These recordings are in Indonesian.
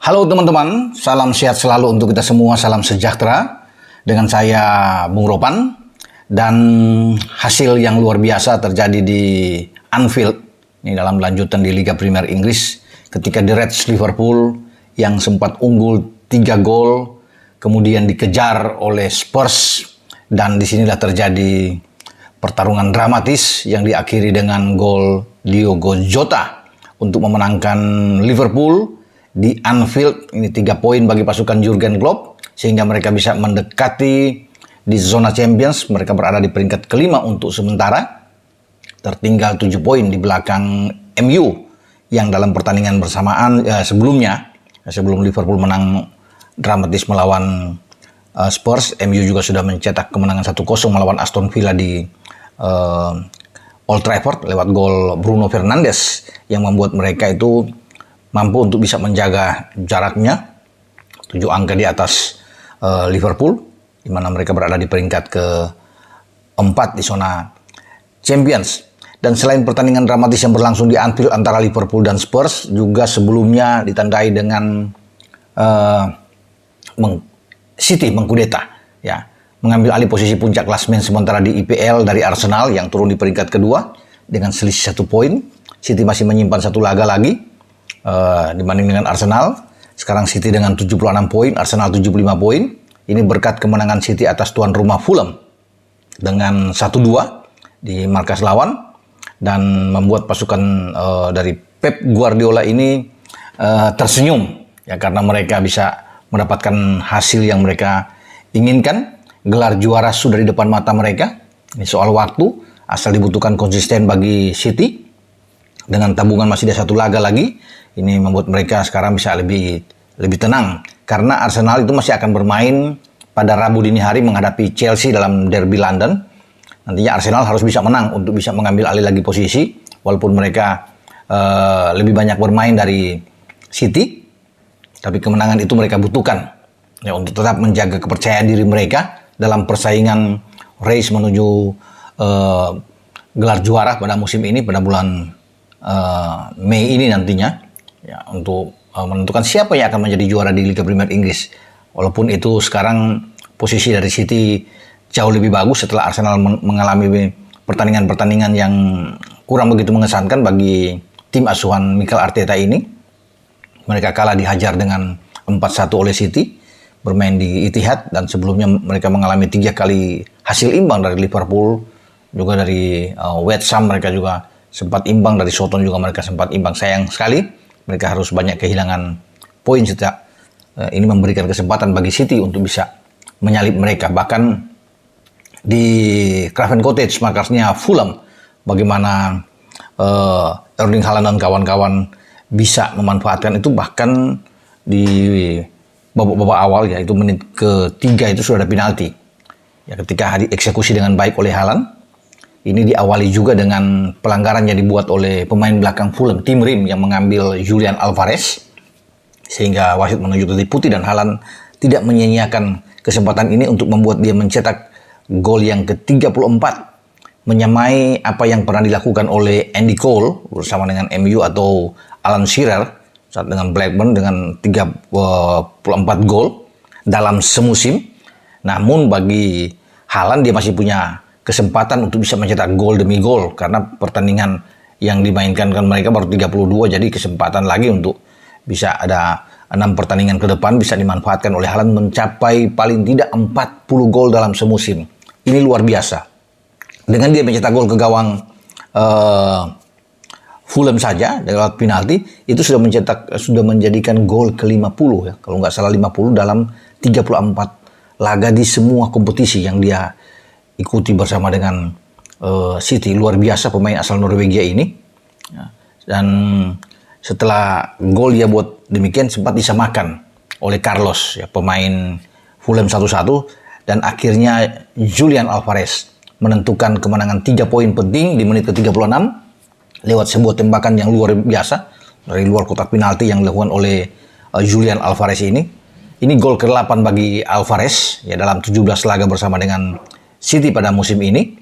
Halo teman-teman, salam sehat selalu untuk kita semua, salam sejahtera. Dengan saya Bung Ropan, dan hasil yang luar biasa terjadi di Anfield, ini dalam lanjutan di Liga Premier Inggris, ketika The Reds Liverpool yang sempat unggul 3 gol, kemudian dikejar oleh Spurs, dan disinilah terjadi pertarungan dramatis yang diakhiri dengan gol Diogo Jota untuk memenangkan Liverpool di Anfield. Ini 3 poin bagi pasukan Jurgen Klopp sehingga mereka bisa mendekati di zona Champions. Mereka berada di peringkat kelima untuk sementara, tertinggal 7 poin di belakang MU yang dalam pertandingan bersamaan sebelumnya, sebelum Liverpool menang dramatis melawan Spurs, MU juga sudah mencetak kemenangan 1-0 melawan Aston Villa di Old Trafford lewat gol Bruno Fernandes yang membuat mereka itu mampu untuk bisa menjaga jaraknya 7 angka di atas Liverpool, di mana mereka berada di peringkat ke-4 di zona Champions. Dan selain pertandingan dramatis yang berlangsung di Anfield antara Liverpool dan Spurs, juga sebelumnya ditandai dengan City mengkudeta, ya, mengambil alih posisi puncak klasemen sementara di IPL dari Arsenal yang turun di peringkat kedua dengan selisih 1 poin. City masih menyimpan 1 laga lagi dibanding dengan Arsenal. Sekarang City dengan 76 poin, Arsenal 75 poin. Ini berkat kemenangan City atas tuan rumah Fulham dengan 1-2 di markas lawan, dan membuat pasukan dari Pep Guardiola ini tersenyum, ya, karena mereka bisa mendapatkan hasil yang mereka inginkan. Gelar juara sudah di depan mata mereka. Ini soal waktu, asal dibutuhkan konsisten bagi City. Dengan tabungan masih ada 1 laga lagi, ini membuat mereka sekarang bisa lebih tenang. Karena Arsenal itu masih akan bermain pada Rabu dini hari menghadapi Chelsea dalam derby London. Nantinya Arsenal harus bisa menang untuk bisa mengambil alih lagi posisi, walaupun mereka lebih banyak bermain dari City. Tapi kemenangan itu mereka butuhkan, ya, untuk tetap menjaga kepercayaan diri mereka dalam persaingan race menuju gelar juara pada musim ini, pada bulan Mei ini nantinya, ya, untuk menentukan siapa yang akan menjadi juara di Liga Premier Inggris. Walaupun itu sekarang posisi dari City jauh lebih bagus setelah Arsenal mengalami pertandingan-pertandingan yang kurang begitu mengesankan bagi tim asuhan Mikel Arteta ini. Mereka kalah dihajar dengan 4-1 oleh City, bermain di Etihad, dan sebelumnya mereka mengalami 3 kali hasil imbang dari Liverpool, juga dari West Ham mereka juga sempat imbang, dari Soton juga mereka sempat imbang. Sayang sekali mereka harus banyak kehilangan poin setiap ini memberikan kesempatan bagi City untuk bisa menyalip mereka. Bahkan di Craven Cottage, markasnya Fulham, bagaimana Erling Haaland dan kawan-kawan bisa memanfaatkan itu, bahkan di babak awal, yaitu menit ke-3 itu sudah ada penalti, ya, ketika dieksekusi dengan baik oleh Haaland. Ini diawali juga dengan pelanggaran yang dibuat oleh pemain belakang Fulham, Tim Rim, yang mengambil Julian Alvarez, sehingga wasit menunjuk titik putih, dan Haaland tidak menyia-nyiakan kesempatan ini untuk membuat dia mencetak gol yang ke-34, menyamai apa yang pernah dilakukan oleh Andy Cole bersama dengan MU atau Alan Shearer saat dengan Blackburn dengan 34 gol dalam semusim. Namun bagi Haaland, dia masih punya kesempatan untuk bisa mencetak gol demi gol, karena pertandingan yang dimainkan kan mereka baru 32, jadi kesempatan lagi untuk bisa ada 6 pertandingan ke depan bisa dimanfaatkan oleh Haaland mencapai paling tidak 40 gol dalam semusim. Ini luar biasa. Dengan dia mencetak gol ke gawang Fulham saja lewat penalti, itu sudah menjadikan gol ke-50, ya, kalau nggak salah 50 dalam 34 laga di semua kompetisi yang dia ikuti bersama dengan City. Luar biasa pemain asal Norwegia ini, ya. Dan setelah gol dia buat demikian, sempat disamakan oleh Carlos, ya, pemain Fulham 1-1, dan akhirnya Julian Alvarez menentukan kemenangan 3 poin penting di menit ke-36 lewat sebuah tembakan yang luar biasa dari luar kotak penalti yang dilakukan oleh Julian Alvarez ini. Ini gol ke-8 bagi Alvarez, ya, dalam 17 laga bersama dengan City pada musim ini,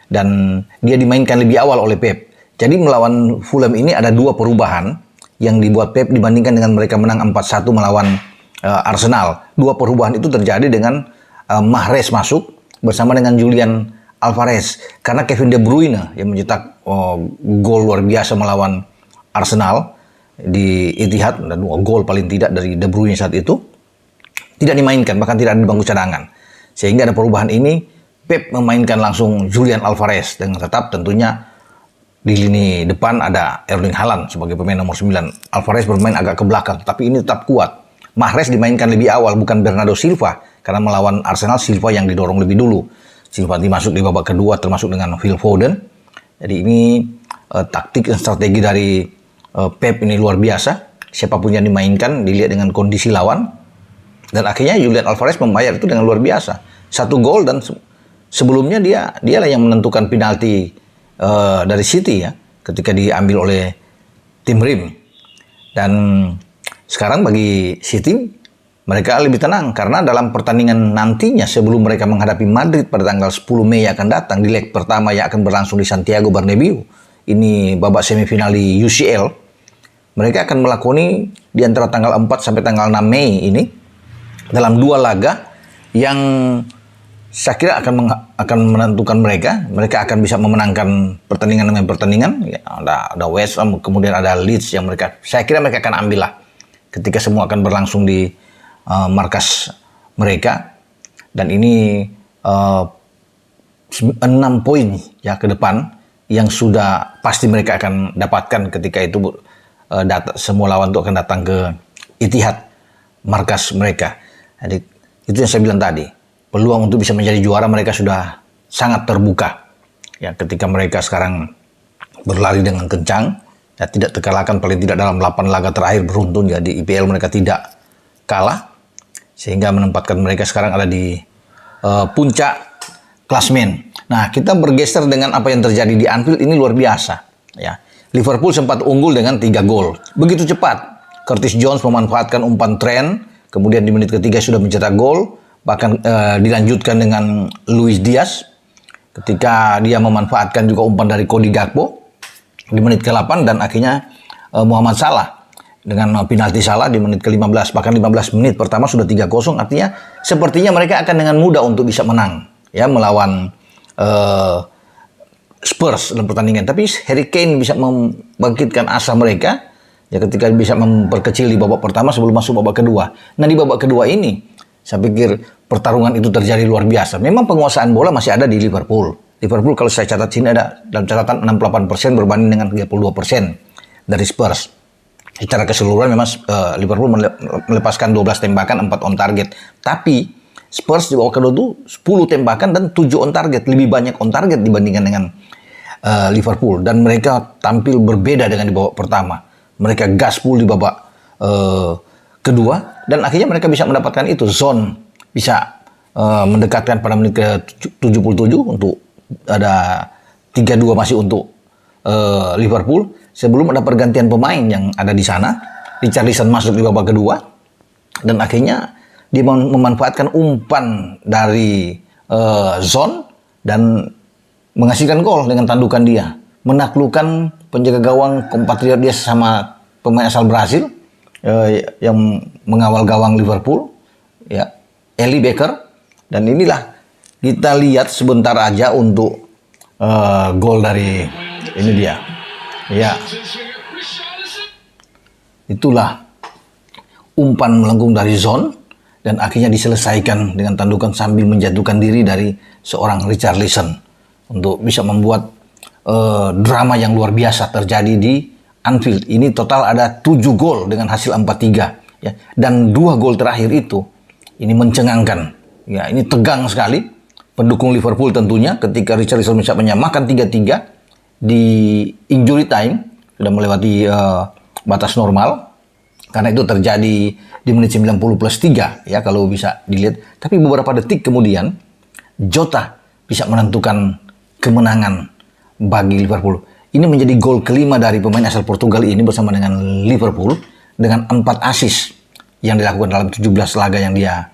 dan dia dimainkan lebih awal oleh Pep. Jadi melawan Fulham ini ada 2 perubahan yang dibuat Pep dibandingkan dengan mereka menang 4-1 melawan Arsenal. Dua perubahan itu terjadi dengan Mahrez masuk bersama dengan Julian Alvarez. Karena Kevin De Bruyne yang mencetak gol luar biasa melawan Arsenal di Etihad, dan gol paling tidak dari De Bruyne saat itu, tidak dimainkan, bahkan tidak ada di bangku cadangan. Sehingga ada perubahan ini, Pep memainkan langsung Julian Alvarez dengan tetap tentunya di lini depan ada Erling Haaland sebagai pemain nomor 9. Alvarez bermain agak ke belakang, tapi ini tetap kuat. Mahrez dimainkan lebih awal, bukan Bernardo Silva, karena melawan Arsenal Silva yang didorong lebih dulu. Silva dimasuk di babak kedua termasuk dengan Phil Foden. Jadi ini taktik dan strategi dari Pep ini luar biasa. Siapapun yang dimainkan dilihat dengan kondisi lawan. Dan akhirnya Julian Alvarez membayar itu dengan luar biasa. 1 gol, dan sebelumnya dialah yang menentukan penalti dari City ya, ketika diambil oleh tim Rim. Dan sekarang bagi City, mereka lebih tenang karena dalam pertandingan nantinya sebelum mereka menghadapi Madrid pada tanggal 10 Mei yang akan datang di leg pertama yang akan berlangsung di Santiago Bernabeu. Ini babak semifinal di UCL. Mereka akan melakoni di antara tanggal 4 sampai tanggal 6 Mei ini dalam 2 laga yang saya kira akan menentukan mereka. Mereka akan bisa memenangkan pertandingan demi pertandingan. Ya, ada West Ham, kemudian ada Leeds yang saya kira mereka akan ambil lah ketika semua akan berlangsung di markas mereka. Dan ini 6 poin ya ke depan yang sudah pasti mereka akan dapatkan ketika itu semua lawan itu akan datang ke Etihad, markas mereka. Jadi itu yang saya bilang tadi. Peluang untuk bisa menjadi juara mereka sudah sangat terbuka. Ya, ketika mereka sekarang berlari dengan kencang, ya, tidak terkalahkan paling tidak dalam 8 laga terakhir beruntun ya di IPL mereka tidak kalah, sehingga menempatkan mereka sekarang ada di puncak klasmen. Nah, kita bergeser dengan apa yang terjadi di Anfield ini luar biasa. Ya, Liverpool sempat unggul dengan 3 gol. Begitu cepat, Curtis Jones memanfaatkan umpan Trent, kemudian di menit ketiga sudah mencetak gol. Bahkan dilanjutkan dengan Luis Diaz ketika dia memanfaatkan juga umpan dari Cody Gakpo di menit ke-8, dan akhirnya Muhammad Salah dengan penalti Salah di menit ke-15. Bahkan 15 menit pertama sudah 3-0, artinya sepertinya mereka akan dengan mudah untuk bisa menang ya melawan Spurs dalam pertandingan. Tapi Harry Kane bisa membangkitkan asa mereka ya ketika bisa memperkecil di babak pertama sebelum masuk babak kedua. Nah, di babak kedua ini saya pikir pertarungan itu terjadi luar biasa. Memang penguasaan bola masih ada di Liverpool. Liverpool kalau saya catat sini ada dalam catatan 68% berbanding dengan 32% dari Spurs. Secara keseluruhan memang Liverpool melepaskan 12 tembakan, 4 on target. Tapi Spurs di babak kedua itu 10 tembakan dan 7 on target. Lebih banyak on target dibandingkan dengan Liverpool. Dan mereka tampil berbeda dengan di babak pertama. Mereka gaspol di babak kedua, dan akhirnya mereka bisa mendapatkan itu. Zone bisa mendekatkan pada menit ke-77 untuk ada 3-2 masih untuk Liverpool sebelum ada pergantian pemain yang ada di sana. Richarlison masuk di babak kedua, dan akhirnya dia memanfaatkan umpan dari Zone dan menghasilkan gol dengan tandukan dia, menaklukkan penjaga gawang kompatriot dia sama pemain asal Brasil yang mengawal gawang Liverpool ya, Eli Becker. Dan inilah kita lihat sebentar aja untuk gol dari ini dia ya, itulah umpan melengkung dari Zone dan akhirnya diselesaikan dengan tandukan sambil menjatuhkan diri dari seorang Richarlison untuk bisa membuat drama yang luar biasa terjadi di Anfield. Ini total ada 7 gol dengan hasil 4-3 ya. Dan 2 gol terakhir itu ini mencengangkan. Ya, ini tegang sekali pendukung Liverpool tentunya ketika Richarlison bisa menyamakan 3-3 di injury time, sudah melewati batas normal. Karena itu terjadi di menit 90 plus 3 ya kalau bisa dilihat. Tapi beberapa detik kemudian Jota bisa menentukan kemenangan bagi Liverpool. Ini menjadi gol kelima dari pemain asal Portugal ini bersama dengan Liverpool dengan 4 assist yang dilakukan dalam 17 laga yang dia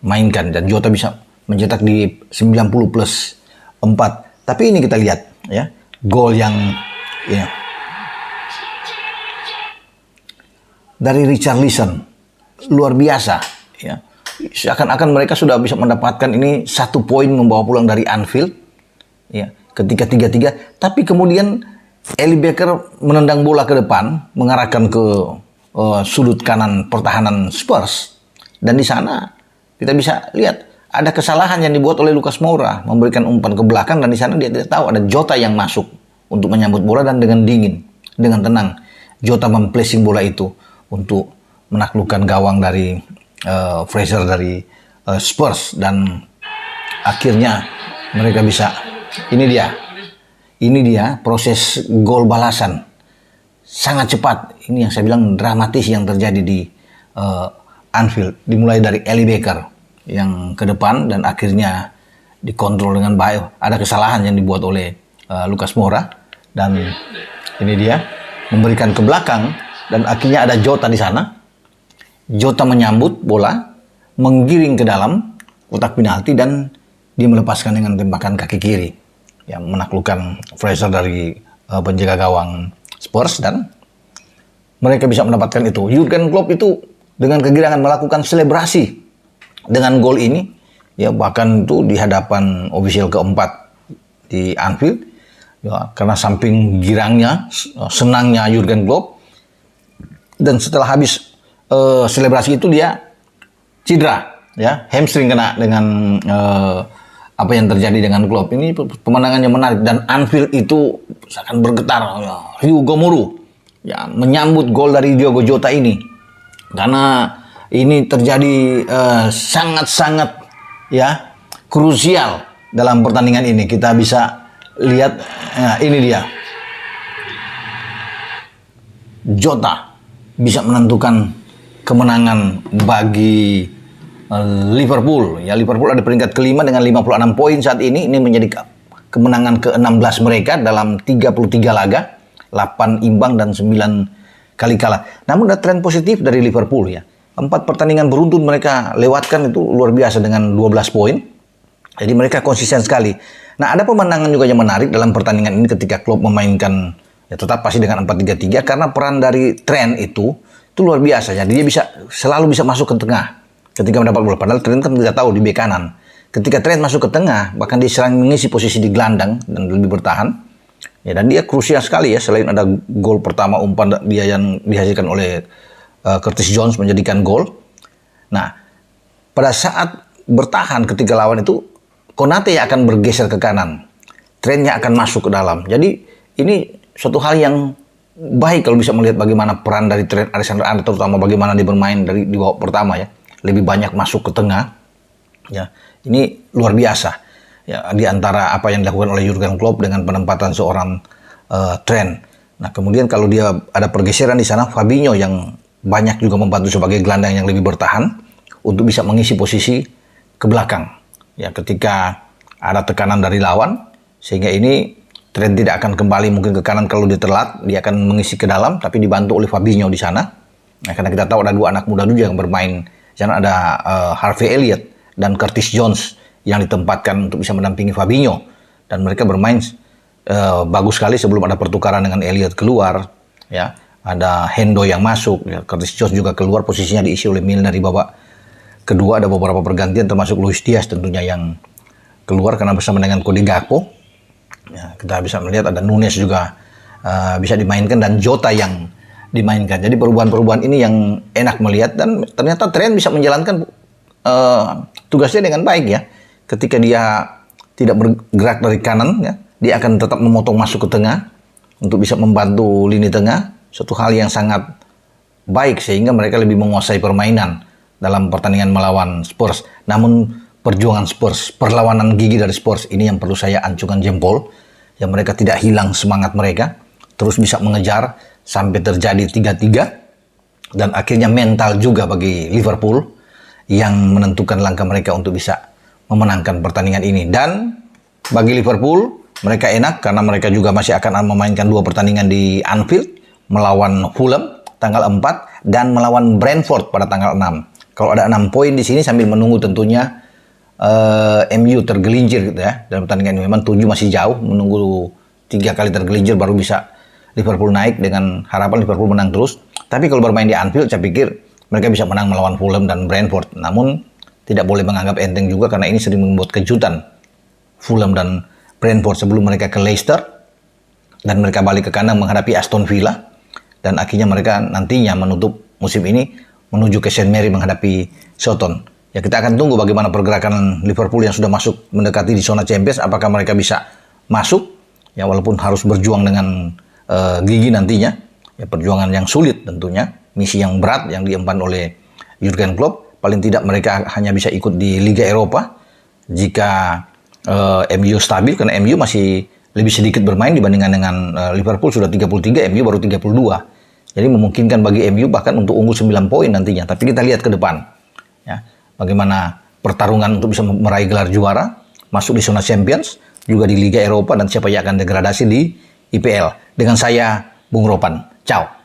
mainkan. Dan Jota bisa mencetak di 90 plus 4. Tapi ini kita lihat ya, gol yang ya, dari Richarlison luar biasa, ya. Seakan-akan mereka sudah bisa mendapatkan ini 1 poin membawa pulang dari Anfield, ya, ketika 3-3. Tapi kemudian Eli Becker menendang bola ke depan, mengarahkan ke sudut kanan pertahanan Spurs, dan di sana kita bisa lihat ada kesalahan yang dibuat oleh Lucas Moura, memberikan umpan ke belakang, dan di sana dia tidak tahu ada Jota yang masuk untuk menyambut bola, dan dengan dingin, dengan tenang, Jota memplacing bola itu untuk menaklukkan gawang dari Fraser dari Spurs, dan akhirnya mereka bisa. Ini dia proses gol balasan sangat cepat. Ini yang saya bilang dramatis yang terjadi di Anfield, dimulai dari Eli Becker yang ke depan dan akhirnya dikontrol dengan baik. Ada kesalahan yang dibuat oleh Lucas Moura, dan ini dia memberikan ke belakang, dan akhirnya ada Jota di sana. Jota menyambut bola, menggiring ke dalam kotak penalti, dan dia melepaskan dengan tembakan kaki kiri yang menaklukkan Fraser dari penjaga gawang Spurs, dan mereka bisa mendapatkan itu. Jurgen Klopp itu dengan kegirangan melakukan selebrasi dengan gol ini, ya, bahkan itu di hadapan ofisial keempat di Anfield, ya, karena samping girangnya, senangnya Jurgen Klopp. Dan setelah habis selebrasi itu dia cedera, ya, hamstring kena dengan apa yang terjadi dengan Klopp. Ini pemandangannya menarik, dan Anfield itu akan bergetar, ya. Hugo Muru, ya, menyambut gol dari Diogo Jota ini, karena ini terjadi sangat-sangat, ya, krusial dalam pertandingan ini. Kita bisa lihat, ya, ini dia Jota bisa menentukan kemenangan bagi Liverpool. Ya, Liverpool ada peringkat kelima dengan 56 poin saat ini. Ini menjadi kemenangan ke-16 mereka dalam 33 laga, 8 imbang dan 9 kali kalah. Namun ada tren positif dari Liverpool, ya. 4 pertandingan beruntun mereka lewatkan, itu luar biasa dengan 12 poin. Jadi mereka konsisten sekali. Nah, ada pemandangan juga yang menarik dalam pertandingan ini ketika Klopp memainkan, ya, tetap pasti dengan 4-3-3, karena peran dari Trent itu luar biasa. Jadi dia selalu bisa masuk ke tengah ketika mendapat bola. Padahal Trent kan tidak tahu di bek kanan. Ketika Trent masuk ke tengah, bahkan dia sering mengisi posisi di gelandang dan lebih bertahan. Ya, dan dia krusial sekali, ya, selain ada gol pertama umpan dia yang dihasilkan oleh Curtis Jones menjadikan gol. Nah, pada saat bertahan ketika lawan itu, Konate yang akan bergeser ke kanan, Trentnya akan masuk ke dalam. Jadi ini suatu hal yang baik kalau bisa melihat bagaimana peran dari Trent Alexander-Arnold, terutama bagaimana dia bermain dari di babak pertama, ya, lebih banyak masuk ke tengah, ya. Ini luar biasa, ya, di antara apa yang dilakukan oleh Jurgen Klopp dengan penempatan seorang Trent. Nah, kemudian kalau dia ada pergeseran di sana, Fabinho yang banyak juga membantu sebagai gelandang yang lebih bertahan untuk bisa mengisi posisi ke belakang, ya, ketika ada tekanan dari lawan, sehingga ini Trent tidak akan kembali mungkin ke kanan kalau dia telat, dia akan mengisi ke dalam, tapi dibantu oleh Fabinho di sana. Nah, karena kita tahu ada 2 anak muda juga yang bermain di sana, ada Harvey Elliott dan Curtis Jones yang ditempatkan untuk bisa mendampingi Fabinho, dan mereka bermain bagus sekali sebelum ada pertukaran dengan Elliott keluar, ya. Ada Hendo yang masuk, ya. Curtis Jones juga keluar, posisinya diisi oleh Milner di babak kedua. Ada beberapa pergantian termasuk Luis Diaz tentunya yang keluar karena bersama dengan Cody Gakpo. Ya, kita bisa melihat ada Nunes juga bisa dimainkan, dan Jota yang dimainkan. Jadi perubahan-perubahan ini yang enak melihat, dan ternyata Trent bisa menjalankan tugasnya dengan baik, ya. Ketika dia tidak bergerak dari kanan, ya, dia akan tetap memotong masuk ke tengah untuk bisa membantu lini tengah. Suatu hal yang sangat baik sehingga mereka lebih menguasai permainan dalam pertandingan melawan Spurs. Namun perjuangan Spurs, perlawanan gigi dari Spurs ini yang perlu saya acungkan jempol, yang mereka tidak hilang semangat mereka, terus bisa mengejar sampai terjadi 3-3, dan akhirnya mental juga bagi Liverpool yang menentukan langkah mereka untuk bisa memenangkan pertandingan ini. Dan bagi Liverpool, mereka enak karena mereka juga masih akan memainkan 2 pertandingan di Anfield, melawan Fulham tanggal 4 dan melawan Brentford pada tanggal 6. Kalau ada 6 poin di sini sambil menunggu tentunya MU tergelincir, gitu, ya, dalam pertandingan ini. Memang 7 masih jauh, menunggu 3 kali tergelincir baru bisa Liverpool naik dengan harapan Liverpool menang terus. Tapi kalau bermain di Anfield, saya pikir mereka bisa menang melawan Fulham dan Brentford. Namun tidak boleh menganggap enteng juga karena ini sering membuat kejutan Fulham dan Brentford sebelum mereka ke Leicester dan mereka balik ke kandang menghadapi Aston Villa dan akhirnya mereka nantinya menutup musim ini menuju ke St. Mary menghadapi Southampton. Ya, kita akan tunggu bagaimana pergerakan Liverpool yang sudah masuk mendekati di zona Champions, apakah mereka bisa masuk, ya walaupun harus berjuang dengan gigi nantinya, ya perjuangan yang sulit tentunya, misi yang berat yang diemban oleh Jurgen Klopp. Paling tidak mereka hanya bisa ikut di Liga Eropa jika MU stabil, karena MU masih lebih sedikit bermain dibandingkan dengan Liverpool sudah 33, MU baru 32. Jadi memungkinkan bagi MU bahkan untuk unggul 9 poin nantinya. Tapi kita lihat ke depan, ya, bagaimana pertarungan untuk bisa meraih gelar juara, masuk di zona Champions, juga di Liga Eropa, dan siapa yang akan degradasi di IPL. Dengan saya, Bung Ropan. Ciao.